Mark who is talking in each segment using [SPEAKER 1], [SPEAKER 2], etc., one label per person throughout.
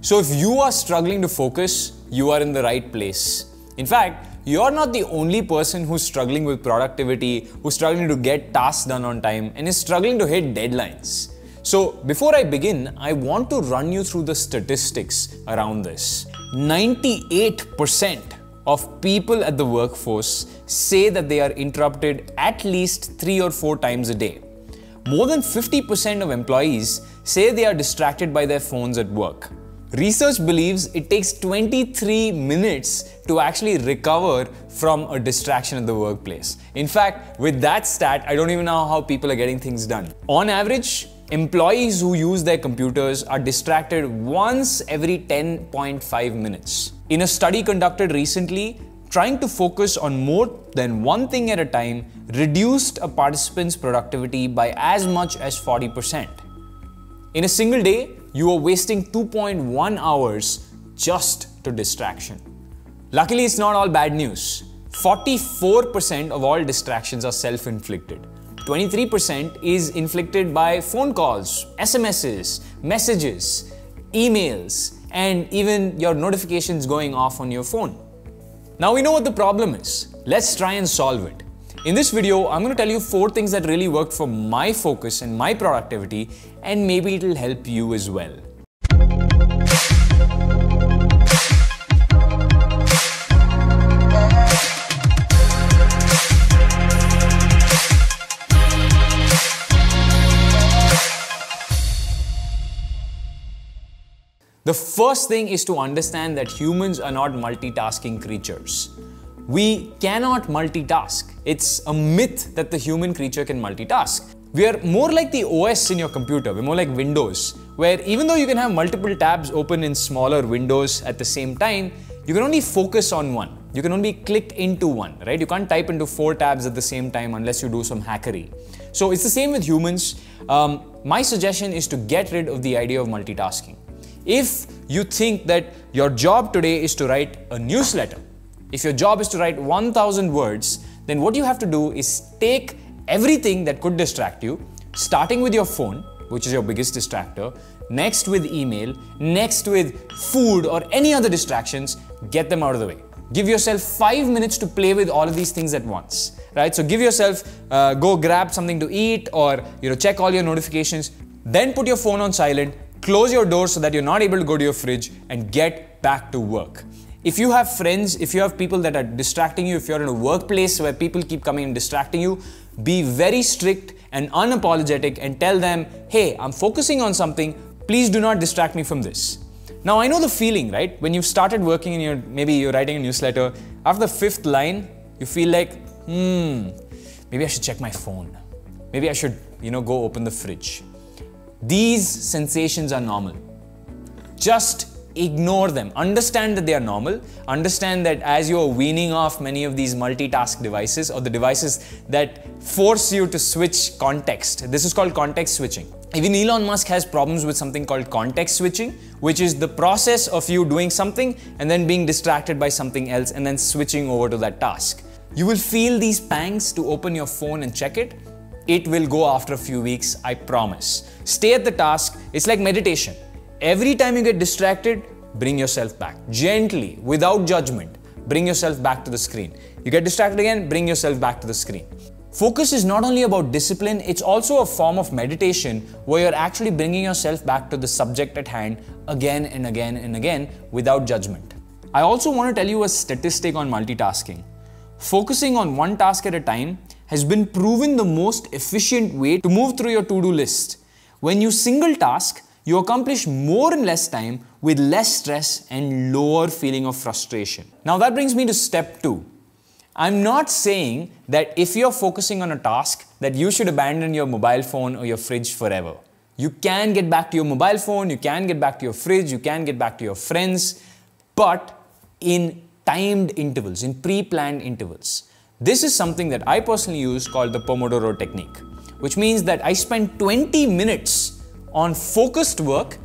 [SPEAKER 1] So if you are struggling to focus, you are in the right place. In fact, you're not the only person who's struggling with productivity, who's struggling to get tasks done on time, and is struggling to hit deadlines. So before I begin, I want to run you through the statistics around this. 98% of people at the workforce say that they are interrupted at least 3 or 4 times a day. More than 50% of employees say they are distracted by their phones at work. Research believes it takes 23 minutes to actually recover from a distraction at the workplace. In fact, with that stat, I don't even know how people are getting things done. On average, employees who use their computers are distracted once every 10.5 minutes. In a study conducted recently, trying to focus on more than one thing at a time reduced a participant's productivity by as much as 40%. In a single day, you are wasting 2.1 hours just to distraction. Luckily, it's not all bad news. 44% of all distractions are self-inflicted. 23% is inflicted by phone calls, SMSs, messages, emails, and even your notifications going off on your phone. Now we know what the problem is. Let's try and solve it. In this video, I'm going to tell you 4 things that really worked for my focus and my productivity, and maybe it'll help you as well. The first thing is to understand that humans are not multitasking creatures. We cannot multitask. It's a myth that the human creature can multitask. We are more like the OS in your computer. We're more like Windows, where even though you can have multiple tabs open in smaller windows at the same time, you can only focus on one. You can only click into one, right? You can't type into 4 tabs at the same time unless you do some hackery. So it's the same with humans. My suggestion is to get rid of the idea of multitasking. If you think that your job today is to write a newsletter, if your job is to write 1,000 words, then what you have to do is take everything that could distract you, starting with your phone, which is your biggest distractor, next with email, next with food or any other distractions, get them out of the way. Give yourself 5 minutes to play with all of these things at once, right? So give yourself, go grab something to eat or check all your notifications, then put your phone on silent, close your door so that you're not able to go to your fridge and get back to work. If you have friends, if you have people that are distracting you, if you're in a workplace where people keep coming and distracting you, be very strict and unapologetic and tell them, hey, I'm focusing on something, please do not distract me from this. Now I know the feeling, right? When you've started working and maybe you're writing a newsletter, after the 5th line, you feel like, maybe I should check my phone. Maybe I should, go open the fridge. These sensations are normal. Just ignore them. Understand that they are normal. Understand that as you are weaning off many of these multitask devices or the devices that force you to switch context. This is called context switching. Even Elon Musk has problems with something called context switching, which is the process of you doing something and then being distracted by something else and then switching over to that task. You will feel these pangs to open your phone and check it. It will go after a few weeks, I promise. Stay at the task. It's like meditation. Every time you get distracted, bring yourself back. Gently, without judgment, bring yourself back to the screen. You get distracted again, bring yourself back to the screen. Focus is not only about discipline, it's also a form of meditation where you're actually bringing yourself back to the subject at hand again and again and again without judgment. I also want to tell you a statistic on multitasking. Focusing on one task at a time has been proven the most efficient way to move through your to-do list. When you single task, you accomplish more in less time with less stress and lower feeling of frustration. Now that brings me to step 2. I'm not saying that if you're focusing on a task that you should abandon your mobile phone or your fridge forever. You can get back to your mobile phone, you can get back to your fridge, you can get back to your friends, but in timed intervals, in pre-planned intervals. This is something that I personally use called the Pomodoro Technique, which means that I spend 20 minutes on focused work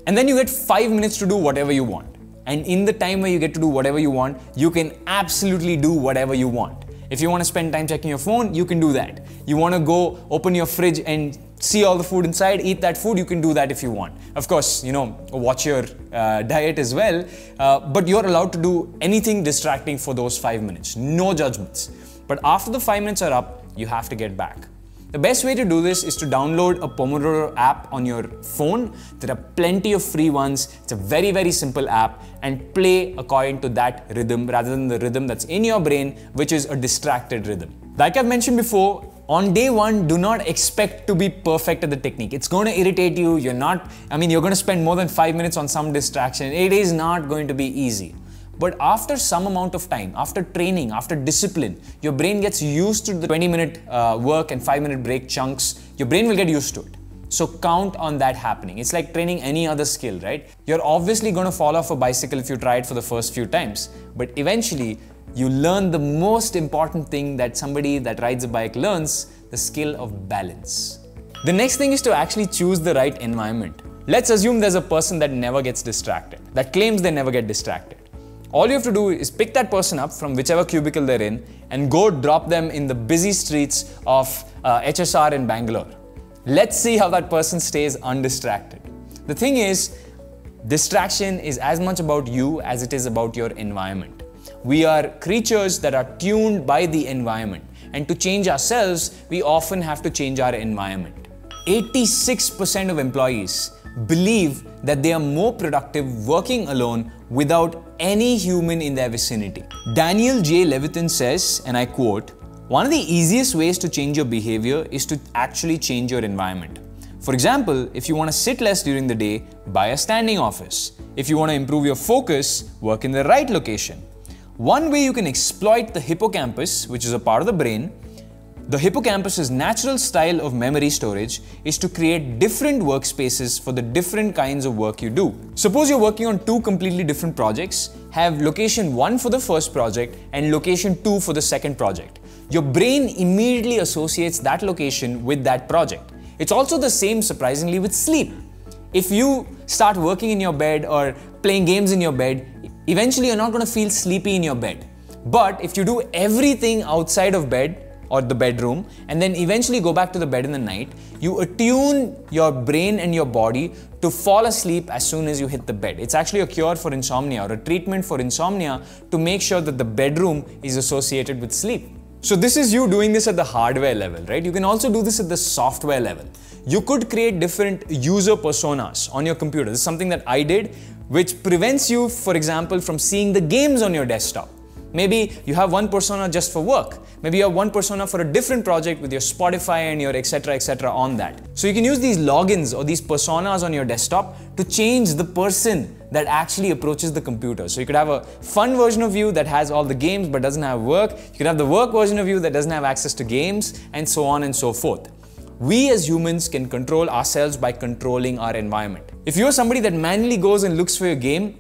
[SPEAKER 1] and then you get 5 minutes to do whatever you want. And in the time where you get to do whatever you want, you can absolutely do whatever you want. If you want to spend time checking your phone, you can do that. You want to go open your fridge and see all the food inside, eat that food, you can do that if you want. Of course, watch your diet as well, but you're allowed to do anything distracting for those 5 minutes. No judgments. But after the 5 minutes are up, you have to get back. The best way to do this is to download a Pomodoro app on your phone. There are plenty of free ones. It's a very, very simple app, and play according to that rhythm rather than the rhythm that's in your brain, which is a distracted rhythm. Like I've mentioned before, on day one, do not expect to be perfect at the technique. It's going to irritate you. You're going to spend more than 5 minutes on some distraction. It is not going to be easy. But after some amount of time, after training, after discipline, your brain gets used to the 20-minute work and 5-minute break chunks. Your brain will get used to it. So count on that happening. It's like training any other skill, right? You're obviously going to fall off a bicycle if you try it for the first few times. But eventually, you learn the most important thing that somebody that rides a bike learns, the skill of balance. The next thing is to actually choose the right environment. Let's assume there's a person that never gets distracted, that claims they never get distracted. All you have to do is pick that person up from whichever cubicle they're in and go drop them in the busy streets of HSR in Bangalore. Let's see how that person stays undistracted. The thing is, distraction is as much about you as it is about your environment. We are creatures that are tuned by the environment, and to change ourselves, we often have to change our environment. 86% of employees believe that they are more productive working alone without any human in their vicinity. Daniel J. Levitin says, and I quote, "One of the easiest ways to change your behavior is to actually change your environment. For example, if you want to sit less during the day, buy a standing office. If you want to improve your focus, work in the right location." One way you can exploit the hippocampus, which is a part of the brain, the hippocampus's natural style of memory storage, is to create different workspaces for the different kinds of work you do. Suppose you're working on two completely different projects, have location 1 for the first project and location 2 for the second project. Your brain immediately associates that location with that project. It's also the same, surprisingly, with sleep. If you start working in your bed or playing games in your bed, eventually you're not going to feel sleepy in your bed. But if you do everything outside of bed, or the bedroom, and then eventually go back to the bed in the night, you attune your brain and your body to fall asleep as soon as you hit the bed. It's actually a cure for insomnia, or a treatment for insomnia, to make sure that the bedroom is associated with sleep. So this is you doing this at the hardware level, right? You can also do this at the software level. You could create different user personas on your computer. This is something that I did, which prevents you, for example, from seeing the games on your desktop. Maybe you have one persona just for work. Maybe you have one persona for a different project with your Spotify and your etc. on that. So you can use these logins or these personas on your desktop to change the person that actually approaches the computer. So you could have a fun version of you that has all the games but doesn't have work. You could have the work version of you that doesn't have access to games, and so on and so forth. We as humans can control ourselves by controlling our environment. If you're somebody that manually goes and looks for your game,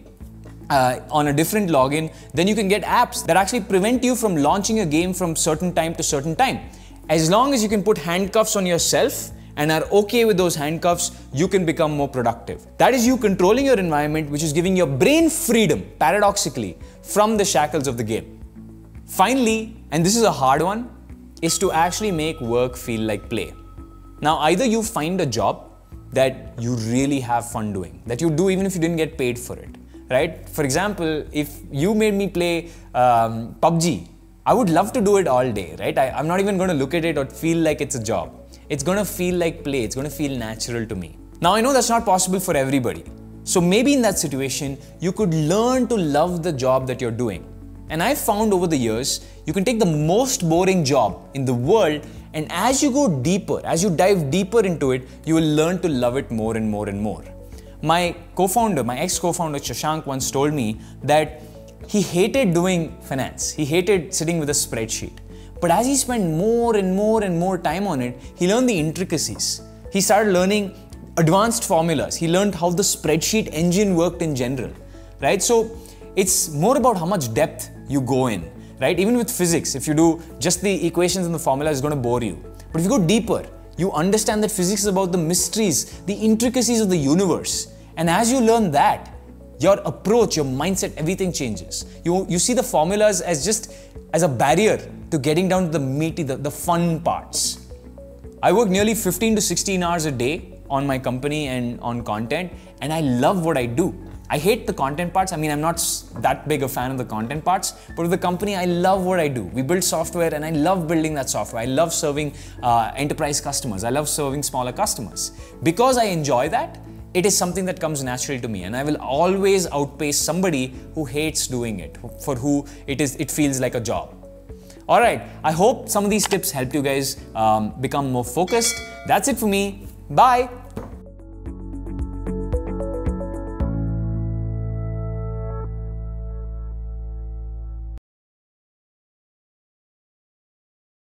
[SPEAKER 1] on a different login, then you can get apps that actually prevent you from launching a game from certain time to certain time. As long as you can put handcuffs on yourself and are okay with those handcuffs, you can become more productive. That is you controlling your environment, which is giving your brain freedom, paradoxically, from the shackles of the game. Finally, and this is a hard one, is to actually make work feel like play. Now, either you find a job that you really have fun doing, that you do even if you didn't get paid for it. Right? For example, if you made me play PUBG, I would love to do it all day, right? I'm not even going to look at it or feel like it's a job. It's going to feel like play. It's going to feel natural to me. Now, I know that's not possible for everybody. So maybe in that situation, you could learn to love the job that you're doing. And I've found over the years, you can take the most boring job in the world, and as you go deeper, as you dive deeper into it, you will learn to love it more and more and more. My ex-co-founder Shashank once told me that he hated doing finance. He hated sitting with a spreadsheet. But as he spent more and more time on it, he learned the intricacies. He started learning advanced formulas. He learned how the spreadsheet engine worked in general, right? So it's more about how much depth you go in, right? Even with physics, if you do just the equations and the formula, it's going to bore you. But if you go deeper, you understand that physics is about the mysteries, the intricacies of the universe. And as you learn that, your approach, your mindset, everything changes. You see the formulas as a barrier to getting down to the meaty, the fun parts. I work nearly 15 to 16 hours a day on my company and on content, and I love what I do. I hate the content parts. I mean, I'm not that big a fan of the content parts, but with the company, I love what I do. We build software and I love building that software. I love serving enterprise customers. I love serving smaller customers. Because I enjoy that, it is something that comes naturally to me, and I will always outpace somebody who hates doing it, for who it feels like a job. All right, I hope some of these tips helped you guys become more focused. That's it for me. Bye.